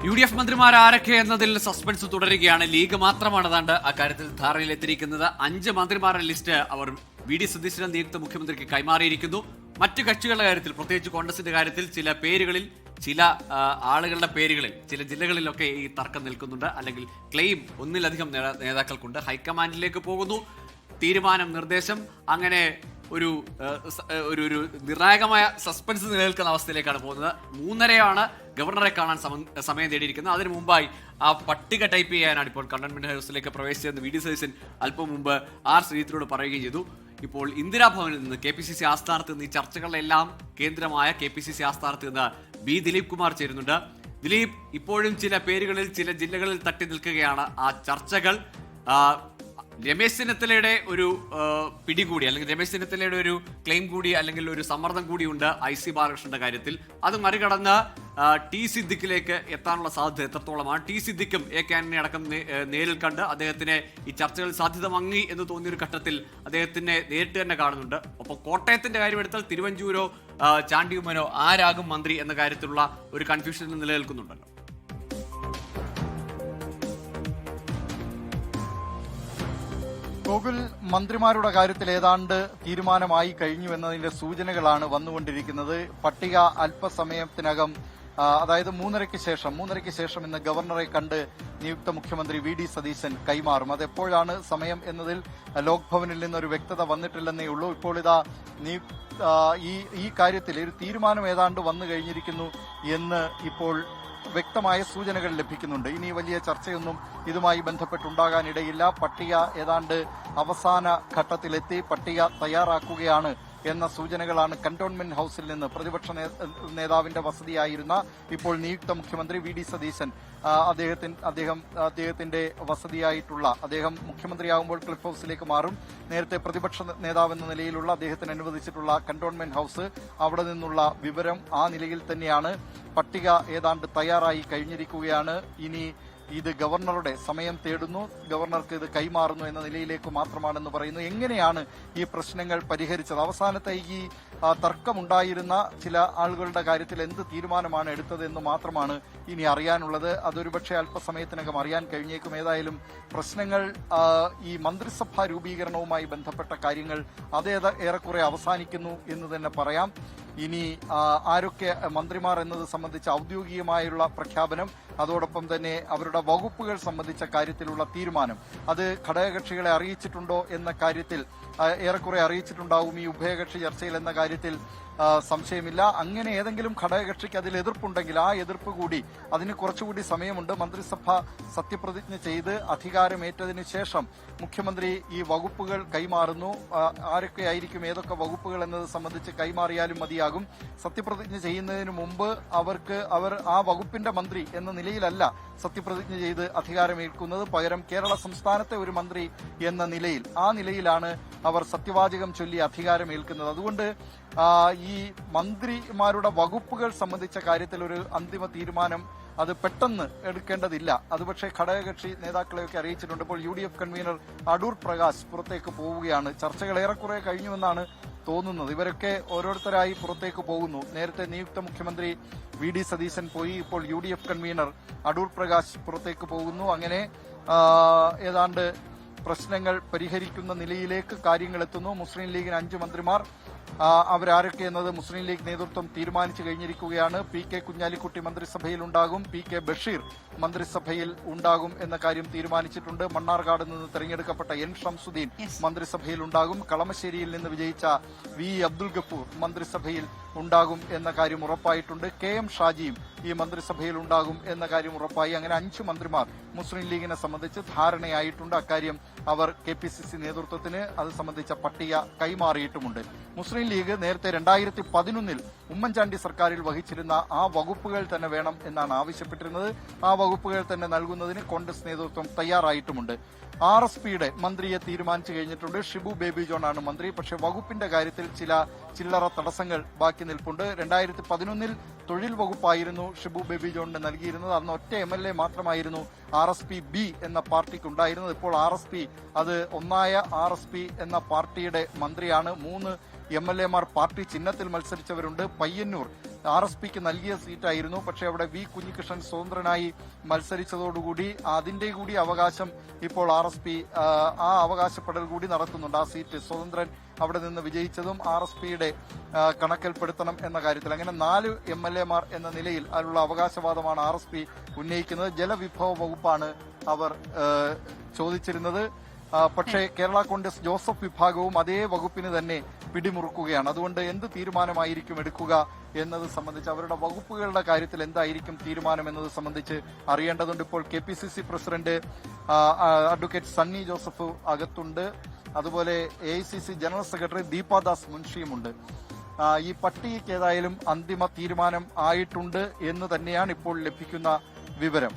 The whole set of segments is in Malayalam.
UDF മന്ത്രിമാർ ആരൊക്കെ എന്നതിൽ സസ്പെൻസ് തുടരുകയാണ്. ലീഗ് മാത്രമാണ് ഏതാണ്ട് അക്കാര്യത്തിൽ ധാരണയിലെത്തിയിരിക്കുന്നത്. 5 മന്ത്രിമാരുടെ ലിസ്റ്റ് അവർ VD സതീശനെ നിയുക്ത മുഖ്യമന്ത്രിക്ക് കൈമാറിയിരിക്കുന്നു. മറ്റു കക്ഷികളുടെ കാര്യത്തിൽ, പ്രത്യേകിച്ച് കോൺഗ്രസിന്റെ കാര്യത്തിൽ, ചില പേരുകളിൽ, ചില ആളുകളുടെ പേരുകളിൽ, ചില ജില്ലകളിലൊക്കെ ഈ തർക്കം നിൽക്കുന്നുണ്ട്. അല്ലെങ്കിൽ ക്ലെയിം ഒന്നിലധികം നേതാക്കൾക്കുണ്ട്. ഹൈക്കമാൻഡിലേക്ക് പോകുന്നു. തീരുമാനം, നിർദ്ദേശം, അങ്ങനെ ഒരു നിർണായകമായ സസ്പെൻസ് നിലനിൽക്കുന്ന അവസ്ഥയിലേക്കാണ് പോകുന്നത്. 3:30 ഗവർണറെ കാണാൻ സമയം തേടിയിരിക്കുന്നത്. അതിനു മുമ്പായി ആ പട്ടിക ടൈപ്പ് ചെയ്യാനാണ് ഇപ്പോൾ കണ്ടോൺമെന്റ് ഹൗസിലേക്ക് പ്രവേശിച്ചതെന്ന് VD സതീശൻ അല്പം മുമ്പ് R ശ്രീജിത്തിനോട് പറയുകയും ചെയ്തു. ഇപ്പോൾ ഇന്ദിരാഭവനിൽ നിന്ന് KPCC ആസ്ഥാനത്ത് നിന്ന് ഈ ചർച്ചകളിലെല്ലാം കേന്ദ്രമായ KPCC ആസ്ഥാനത്ത് നിന്ന് B ദിലീപ് കുമാർ ചേരുന്നുണ്ട്. ദിലീപ്, ഇപ്പോഴും ചില പേരുകളിൽ, ചില ജില്ലകളിൽ തട്ടി നിൽക്കുകയാണ്. ആ ചർച്ചകൾ രമേശ് ചെന്നിത്തലയുടെ ഒരു പിടികൂടി, അല്ലെങ്കിൽ രമേശ് ചെന്നിത്തലയുടെ ഒരു ക്ലെയിം കൂടി, അല്ലെങ്കിൽ ഒരു സമ്മർദ്ദം കൂടിയുണ്ട് IC ബാലകൃഷ്ണന്റെ കാര്യത്തിൽ. അത് മറികടന്ന് T സിദ്ദിഖിലേക്ക് എത്താനുള്ള സാധ്യത എത്രത്തോളമാണ്? T സിദ്ദിഖും AK ആന്റണി അടക്കം നേരിൽ കണ്ട് അദ്ദേഹത്തിന് ഈ ചർച്ചകളിൽ സാധ്യത മങ്ങി എന്ന് തോന്നിയൊരു ഘട്ടത്തിൽ അദ്ദേഹത്തിനെ നേരിട്ട് തന്നെ കാണുന്നുണ്ട്. ഒപ്പം കോട്ടയത്തിന്റെ കാര്യമെടുത്താൽ തിരുവഞ്ചൂരോ ചാണ്ടി ഉമ്മനോ ആരാകും മന്ത്രി എന്ന കാര്യത്തിലുള്ള ഒരു കൺഫ്യൂഷൻ നിലനിൽക്കുന്നുണ്ടല്ലോ. ഗോകുൽ, മന്ത്രിമാരുടെ കാര്യത്തിൽ ഏതാണ്ട് തീരുമാനമായി കഴിഞ്ഞു എന്നതിന്റെ സൂചനകളാണ് വന്നുകൊണ്ടിരിക്കുന്നത്. പട്ടിക അല്പസമയത്തിനകം, അതായത് 3:30 ശേഷം ഇന്ന് ഗവർണറെ കണ്ട് നിയുക്ത മുഖ്യമന്ത്രി VD സതീശൻ കൈമാറും. അതെപ്പോഴാണ് സമയം എന്നതിൽ ലോക് ഭവനിൽ നിന്നൊരു വ്യക്തത വന്നിട്ടില്ലെന്നേ ഉള്ളൂ. ഇപ്പോൾ ഇതാ ഈ കാര്യത്തിൽ ഒരു തീരുമാനം ഏതാണ്ട് വന്നു കഴിഞ്ഞിരിക്കുന്നു എന്ന് ഇപ്പോൾ വ്യക്തമായ സൂചനകൾ ലഭിക്കുന്നുണ്ട്. ഇനി വലിയ ചർച്ചയൊന്നും ഇതുമായി ബന്ധപ്പെട്ടുണ്ടാകാനിടയില്ല. പട്ടിക ഏതാണ്ട് അവസാന ഘട്ടത്തിലെത്തി. പട്ടിക തയ്യാറാക്കുകയാണ് എന്ന സൂചനകളാണ് കന്റോൺമെന്റ് ഹൌസിൽ നിന്ന് പ്രതിപക്ഷ നേതാവിന്റെ വസതിയായിരുന്ന ഇപ്പോൾ നിയുക്ത മുഖ്യമന്ത്രി VD സതീശൻ അദ്ദേഹത്തിന്റെ വസതിയായിട്ടുള്ള, അദ്ദേഹം മുഖ്യമന്ത്രിയാകുമ്പോൾ ക്ലിഫ് ഹൌസിലേക്ക് മാറും. നേരത്തെ പ്രതിപക്ഷ നേതാവെന്ന നിലയിലുള്ള അദ്ദേഹത്തിന് അനുവദിച്ചിട്ടുള്ള കന്റോൺമെന്റ് ഹൌസ്, അവിടെ നിന്നുള്ള വിവരം ആ നിലയിൽ തന്നെയാണ്. പട്ടിക ഏതാണ്ട് തയ്യാറായി കഴിഞ്ഞിരിക്കുകയാണ്. ഇനി ഇത് ഗവർണറുടെ സമയം തേടുന്നു, ഗവർണർക്ക് ഇത് കൈമാറുന്നു എന്ന നിലയിലേക്ക് മാത്രമാണെന്ന് പറയുന്നു. എങ്ങനെയാണ് ഈ പ്രശ്നങ്ങൾ പരിഹരിച്ചത്? അവസാനത്തെ ഈ തർക്കമുണ്ടായിരുന്ന ചില ആളുകളുടെ കാര്യത്തിൽ എന്ത് തീരുമാനമാണ് എടുത്തത് എന്ന് മാത്രമാണ് ഇനി അറിയാനുള്ളത്. അതൊരുപക്ഷെ അല്പസമയത്തിനകം അറിയാൻ കഴിഞ്ഞേക്കും. ഏതായാലും പ്രശ്നങ്ങൾ, ഈ മന്ത്രിസഭാ രൂപീകരണവുമായി ബന്ധപ്പെട്ട കാര്യങ്ങൾ അത് ഏറെക്കുറെ അവസാനിക്കുന്നു എന്ന് തന്നെ പറയാം. ഇനി ആരൊക്കെ മന്ത്രിമാർ എന്നത് സംബന്ധിച്ച് ഔദ്യോഗികമായുള്ള പ്രഖ്യാപനം, അതോടൊപ്പം തന്നെ അവരുടെ വകുപ്പുകൾ സംബന്ധിച്ച കാര്യത്തിലുള്ള തീരുമാനം, അത് ഘടകകക്ഷികളെ അറിയിച്ചിട്ടുണ്ടോ എന്ന കാര്യത്തിൽ ഏറെക്കുറെ അറിയിച്ചിട്ടുണ്ടാവും ഈ ഉഭയകക്ഷി ചർച്ചയിൽ എന്ന കാര്യത്തിൽ സംശയമില്ല. അങ്ങനെ ഏതെങ്കിലും ഘടകകക്ഷിക്ക് അതിൽ എതിർപ്പുണ്ടെങ്കിൽ ആ എതിർപ്പ് കൂടി, അതിന് കുറച്ചുകൂടി സമയമുണ്ട്. മന്ത്രിസഭ സത്യപ്രതിജ്ഞ ചെയ്ത് അധികാരമേറ്റതിന് ശേഷം മുഖ്യമന്ത്രി ഈ വകുപ്പുകൾ കൈമാറുന്നു. ആരൊക്കെയായിരിക്കും ഏതൊക്കെ വകുപ്പുകൾ എന്നത് സംബന്ധിച്ച് കൈമാറിയാലും മതിയാകും. സത്യപ്രതിജ്ഞ ചെയ്യുന്നതിന് മുമ്പ് അവർ ആ വകുപ്പിന്റെ മന്ത്രി എന്ന നിലയിലല്ല സത്യപ്രതിജ്ഞ ചെയ്ത് അധികാരമേൽക്കുന്നത്. പകരം കേരള സംസ്ഥാനത്തെ ഒരു മന്ത്രി എന്ന നിലയിൽ, ആ നിലയിലാണ് അവർ സത്യവാചകം ചൊല്ലി അധികാരമേൽക്കുന്നത്. അതുകൊണ്ട് ഈ മന്ത്രിമാരുടെ വകുപ്പുകൾ സംബന്ധിച്ച കാര്യത്തിൽ ഒരു അന്തിമ തീരുമാനം അത് പെട്ടെന്ന് എടുക്കേണ്ടതില്ല. അത് പക്ഷേ ഘടകകക്ഷി നേതാക്കളെയൊക്കെ അറിയിച്ചിട്ടുണ്ട്. ഇപ്പോൾ UDF കൺവീനർ അടൂർ പ്രകാശ് പുറത്തേക്ക് പോവുകയാണ്. ചർച്ചകൾ ഏറെക്കുറെ കഴിഞ്ഞുവെന്നാണ് തോന്നുന്നത്. ഇവരൊക്കെ ഓരോരുത്തരായി പുറത്തേക്ക് പോകുന്നു. നേരത്തെ നിയുക്ത മുഖ്യമന്ത്രി VD സതീശൻ പോയി. ഇപ്പോൾ UDF കൺവീനർ അടൂർ പ്രകാശ് പുറത്തേക്ക് പോകുന്നു. അങ്ങനെ ഏതാണ്ട് പ്രശ്നങ്ങൾ പരിഹരിക്കുന്ന നിലയിലേക്ക് കാര്യങ്ങൾ എത്തുന്നു. മുസ്ലിം ലീഗിന് 5 മന്ത്രിമാർ, അവരാരൊക്കെ എന്നത് മുസ്ലിം ലീഗ് നേതൃത്വം തീരുമാനിച്ചു കഴിഞ്ഞിരിക്കുകയാണ്. PK കുഞ്ഞാലിക്കുട്ടി മന്ത്രിസഭയിൽ ഉണ്ടാകും, PK ബഷീർ മന്ത്രിസഭയിൽ ഉണ്ടാകും എന്ന കാര്യം തീരുമാനിച്ചിട്ടുണ്ട്. മണ്ണാർക്കാട് നിന്ന് തെരഞ്ഞെടുക്കപ്പെട്ട N ഷംസുദ്ദീൻ മന്ത്രിസഭയിൽ ഉണ്ടാകും. കളമശ്ശേരിയിൽ നിന്ന് വിജയിച്ച V അബ്ദുൽ ഗഫൂർ മന്ത്രിസഭയിൽ ഉണ്ടാകും എന്ന കാര്യം ഉറപ്പായിട്ടുണ്ട്. KM ഷാജിയും ഈ മന്ത്രിസഭയിൽ ഉണ്ടാകും എന്ന കാര്യം ഉറപ്പായി. അങ്ങനെ 5 മന്ത്രിമാർ മുസ്ലിം ലീഗിനെ സംബന്ധിച്ച് ധാരണയായിട്ടുണ്ട്. അക്കാര്യം അവർ KPCC നേതൃത്വത്തിന് അത് സംബന്ധിച്ച പട്ടിക കൈമാറിയിട്ടുമുണ്ട്. മുസ്ലിം ലീഗ് നേരത്തെ 2011 ഉമ്മൻചാണ്ടി സർക്കാരിൽ വഹിച്ചിരുന്ന ആ വകുപ്പുകൾ തന്നെ വേണം എന്നാണ് ആവശ്യപ്പെട്ടിരുന്നത്. ആ വകുപ്പുകൾ തന്നെ നൽകുന്നതിന് കോൺഗ്രസ് നേതൃത്വം തയ്യാറായിട്ടുമുണ്ട്. RSPയുടെ മന്ത്രിയെ തീരുമാനിച്ചു കഴിഞ്ഞിട്ടുണ്ട്. ഷിബു ബേബി ജോൺ ആണ് മന്ത്രി. പക്ഷേ വകുപ്പിന്റെ കാര്യത്തിൽ ചില്ലറ തടസ്സങ്ങൾ ബാക്കി നിൽപ്പുണ്ട്. 2011 തൊഴിൽ വകുപ്പായിരുന്നു ഷിബു ബേബി ജോണിന് നൽകിയിരുന്നത്. അന്ന് ഒറ്റ MLA മാത്രമായിരുന്നു RSP B എന്ന പാർട്ടിക്ക് ഉണ്ടായിരുന്നത്. ഇപ്പോൾ RSP, അത് ഒന്നായ RSP എന്ന പാർട്ടിയുടെ മന്ത്രിയാണ്. 3 MLA മാർ പാർട്ടി ചിഹ്നത്തിൽ മത്സരിച്ചവരുണ്ട്. പയ്യന്നൂർ RSPക്ക് നൽകിയ സീറ്റായിരുന്നു. പക്ഷേ അവിടെ വി കുഞ്ഞികൃഷ്ണൻ സ്വതന്ത്രനായി മത്സരിച്ചതോടുകൂടി അതിന്റെ കൂടി അവകാശം ഇപ്പോൾ RSP ആ അവകാശപ്പെടൽ കൂടി നടത്തുന്നുണ്ട്. ആ സീറ്റ് സ്വതന്ത്രൻ അവിടെ നിന്ന് വിജയിച്ചതും RSPയുടെ കണക്കിൽപ്പെടുത്തണം എന്ന കാര്യത്തിൽ അങ്ങനെ 4 MLA-മാർ എന്ന നിലയിൽ അതിനുള്ള അവകാശവാദമാണ് RSP ഉന്നയിക്കുന്നത്. ജലവിഭവ വകുപ്പാണ് അവർ ചോദിച്ചിരുന്നത്. പക്ഷേ കേരള കോൺഗ്രസ് ജോസഫ് വിഭാഗവും അതേ വകുപ്പിന് തന്നെ പിടിമുറുക്കുകയാണ്. അതുകൊണ്ട് എന്ത് തീരുമാനമായിരിക്കും എടുക്കുക എന്നത് സംബന്ധിച്ച് അവരുടെ വകുപ്പുകളുടെ കാര്യത്തിൽ എന്തായിരിക്കും തീരുമാനം എന്നത് സംബന്ധിച്ച് അറിയേണ്ടതുണ്ട്. ഇപ്പോൾ KPCC president advocate Sunny Joseph അകത്തുണ്ട്. അതുപോലെ AICC ജനറൽ സെക്രട്ടറി ദീപാദാസ് മുൻഷിയുമുണ്ട്. ഈ പട്ടികയ്ക്ക് ഏതായാലും അന്തിമ തീരുമാനം ആയിട്ടുണ്ട് എന്ന് തന്നെയാണ് ഇപ്പോൾ ലഭിക്കുന്ന വിവരം.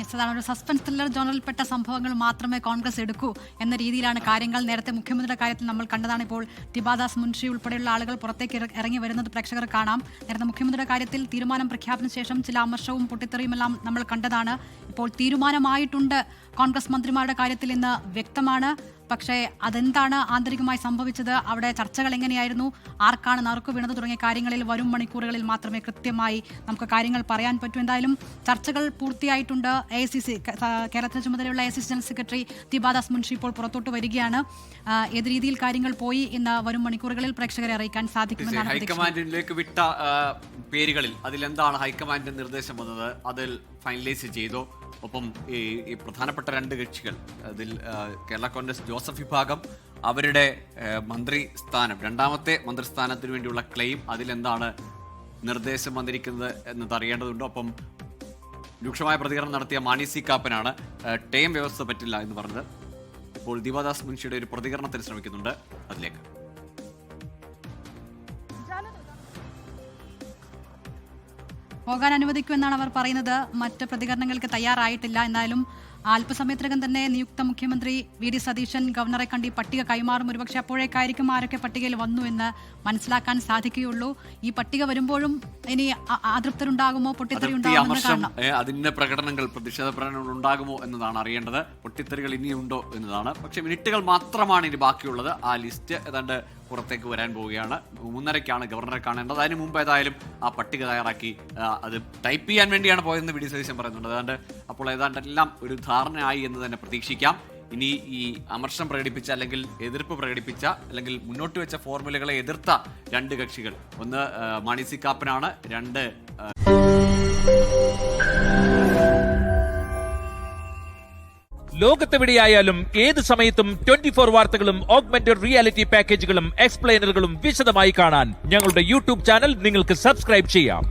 അതാണ് ഒരു സസ്പെൻസ് ത്രില്ലർ ജോണറിൽപ്പെട്ട സംഭവങ്ങൾ മാത്രമേ കോൺഗ്രസ് എടുക്കൂ എന്ന രീതിയിലാണ് കാര്യങ്ങൾ. നേരത്തെ മുഖ്യമന്ത്രിയുടെ കാര്യത്തിൽ നമ്മൾ കണ്ടതാണ്. ഇപ്പോൾ ദിബാദാസ് മുൻഷി ഉൾപ്പെടെയുള്ള ആളുകൾ പുറത്തേക്ക് ഇറങ്ങി വരുന്നത് പ്രേക്ഷകർ കാണാം. നേരത്തെ മുഖ്യമന്ത്രിയുടെ കാര്യത്തിൽ തീരുമാനം പ്രഖ്യാപന ശേഷം ചില അമർഷവും പൊട്ടിത്തെറിയുമെല്ലാം നമ്മൾ കണ്ടതാണ്. ഇപ്പോൾ തീരുമാനമായിട്ടുണ്ട് കോൺഗ്രസ് മന്ത്രിമാരുടെ കാര്യത്തിൽ ഇന്ന് വ്യക്തമാണ്. പക്ഷേ അതെന്താണ് ആന്തരികമായി സംഭവിച്ചത്, അവിടെ ചർച്ചകൾ എങ്ങനെയായിരുന്നു, ആർക്കാണ് നറുക്കു വീണത് തുടങ്ങിയ കാര്യങ്ങളിൽ വരും മണിക്കൂറുകളിൽ മാത്രമേ കൃത്യമായി നമുക്ക് കാര്യങ്ങൾ പറയാൻ പറ്റൂ. എന്തായാലും ചർച്ചകൾ പൂർത്തിയായിട്ടുണ്ട്. AICC കേരളത്തിന് ചുമതലയുള്ള AICC ജനറൽ സെക്രട്ടറി ദിബാദാസ് മുൻഷി ഇപ്പോൾ പുറത്തോട്ട് വരികയാണ്. ഏത് രീതിയിൽ കാര്യങ്ങൾ പോയി എന്ന് വരും മണിക്കൂറുകളിൽ പ്രേക്ഷകരെ അറിയിക്കാൻ സാധിക്കുമെന്നാണ്. ഹൈക്കമാൻഡിലേക്ക് വിട്ട പേരുകളിൽ അതിലെന്താണ് ഹൈക്കമാൻഡിന്റെ നിർദ്ദേശം വന്നത്, അതിൽ ഫൈനലൈസ് ചെയ്തോ? ഒപ്പം ഈ പ്രധാനപ്പെട്ട 2 കക്ഷികൾ അതിൽ കേരള കോൺഗ്രസ് ജോസഫ് വിഭാഗം അവരുടെ മന്ത്രിസ്ഥാനം, 2ാമത്തെ മന്ത്രിസ്ഥാനത്തിന് വേണ്ടിയുള്ള ക്ലെയിം, അതിലെന്താണ് നിർദ്ദേശം വന്നിരിക്കുന്നത് എന്നത് അറിയേണ്ടതുണ്ട്. ഒപ്പം രൂക്ഷമായ പ്രതികരണം നടത്തിയ മാണി സി കാപ്പനാണ് ടേം വ്യവസ്ഥ പറ്റില്ല എന്ന് പറഞ്ഞത്. ഇപ്പോൾ ദിവാദാസ് മുൻഷിയുടെ ഒരു പ്രതികരണത്തിന് ശ്രമിക്കുന്നുണ്ട്. അതിലേക്ക് പോകാൻ അനുവദിക്കുമെന്നാണ് അവർ പറയുന്നത്. മറ്റ് പ്രതികരണങ്ങൾക്ക് തയ്യാറായിട്ടില്ല. എന്നാലും അല്പസമയത്തിനകം തന്നെ നിയുക്ത മുഖ്യമന്ത്രി VD സതീശൻ ഗവർണറെ കണ്ട് ഈ പട്ടിക കൈമാറും. ഒരുപക്ഷെ അപ്പോഴേക്കായിരിക്കും ആരൊക്കെ പട്ടികയിൽ വന്നു എന്ന് മനസ്സിലാക്കാൻ സാധിക്കുകയുള്ളൂ. ഈ പട്ടിക വരുമ്പോഴും ഇനി അതൃപ്തരുണ്ടാകുമോ, പൊട്ടിത്തെറി ഉണ്ടാകുമോ? അതിന്റെ പ്രകടനങ്ങൾ, പ്രതിഷേധ പ്രകടനങ്ങൾ ഉണ്ടാകുമോ എന്നതാണ് അറിയേണ്ടത്. പൊട്ടിത്തെറികൾ ഇനിയുണ്ടോ എന്നതാണ്. പക്ഷെ മിനിറ്റുകൾ മാത്രമാണ് ഇനി ബാക്കിയുള്ളത്. ആ ലിസ്റ്റ് ഏതാണ്ട് പുറത്തേക്ക് വരാൻ പോവുകയാണ്. 3:30-ക്കാണ് ഗവർണറെ കാണേണ്ടത്. അതിന് മുമ്പ് ഏതായാലും ആ പട്ടിക തയ്യാറാക്കി അത് ടൈപ്പ് ചെയ്യാൻ വേണ്ടിയാണ് പോയതെന്ന് VD സതീശൻ പറയുന്നുണ്ട്. ഏതാണ്ട് അപ്പോൾ ഏതാണ്ട് എല്ലാം ഒരു ധാരണയായി എന്ന് തന്നെ പ്രതീക്ഷിക്കാം. ഇനി ഈ അമർഷം പ്രകടിപ്പിച്ച അല്ലെങ്കിൽ എതിർപ്പ് പ്രകടിപ്പിച്ച അല്ലെങ്കിൽ മുന്നോട്ട് വെച്ച ഫോർമുലകളെ എതിർത്ത 2 കക്ഷികൾ, ഒന്ന് മാണി സി കാപ്പനാണ്, 2 ലോകത്തെവിടെയായാലും ഏത് സമയത്തും 24 വാർത്തകളും ഓഗ്മെന്റഡ് റിയാലിറ്റി പാക്കേജുകളും എക്സ്പ്ലെയിനറുകളും വിശദമായി കാണാൻ ഞങ്ങളുടെ YouTube ചാനൽ നിങ്ങൾക്ക് സബ്സ്ക്രൈബ് ചെയ്യാം.